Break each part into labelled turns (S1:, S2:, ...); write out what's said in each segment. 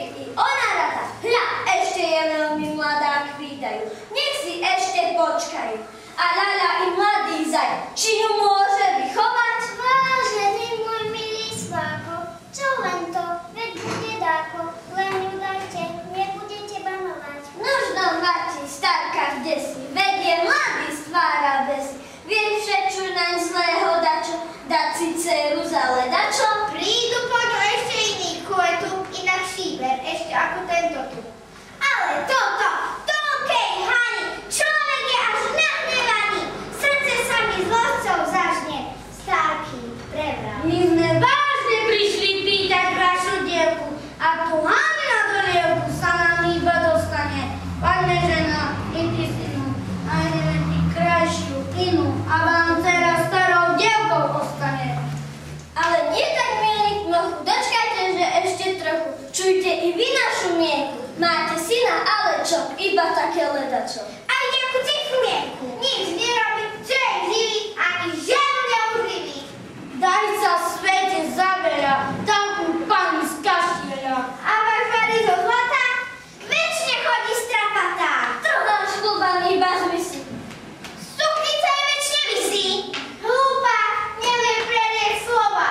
S1: nech i ona rada. Hľa, ešte je veľmi mladá, kvítajú. Nech si ešte počkajú. A Ľaľa i mladý zaj, či ju môže vychovať?
S2: Vážený môj milý sváko, čo len to, veď bude dáko, len ju dajte, nebudete banovať.
S1: Nožno mati, starka vdesi, veď je mladý stvára besi. Vie všečo naň zlého dačo, dať si dceru za ledačo?
S2: Prídu po ňu ešte iný kvetu, inak šíber, ešte ako tento tu. Ale toto, kej Hani, človek je až nahnevaný, srdce sa mi zlosťou zažne, starky prevral.
S3: My sme vážne prišli pýtať vašu dievku a tu Hani na dolievku sa nám iba dostane. Padne žena, i ty synu, nájdeme ti krajšiu inú a vám dcera starou dievkou ostane.
S1: Ale nie tak, milí knochu, dočkajte, že ešte trochu. Čujte i vy našu mienku. Máte syna, ale čo? Iba také ledačo.
S2: Aj nejakú tichú mienku, nič nerobí, čo je živý, ani ženu neuživí.
S3: Daj sa svete zabeľa, takú pani z kaštieľa.
S2: A váš varý zo zlata, večne chodí strapatá.
S1: To náš chluban iba zmyslí.
S2: Suknica je večne visí, hlúpa, nevie predieť slova.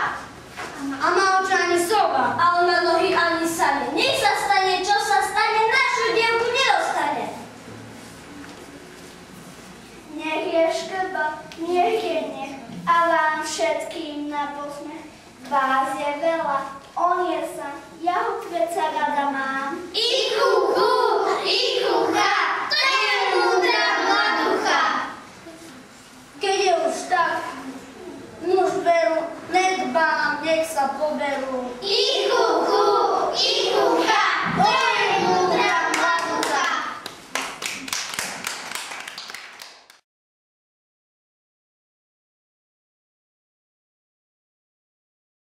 S3: A má oči ani sova.
S1: Ale má nohy ani sami. Nech sa stane, čo sa stane, našu dievku nedostane.
S2: Nech je škrba, nech je nech, a vám všetkým na posmech. Vás je veľa, on je sám, ja ho predsa rada mám.
S1: I kucha, to je múdra mladucha.
S3: Keď je už tak, muž veru, nedbám, nech sa poberú.
S1: I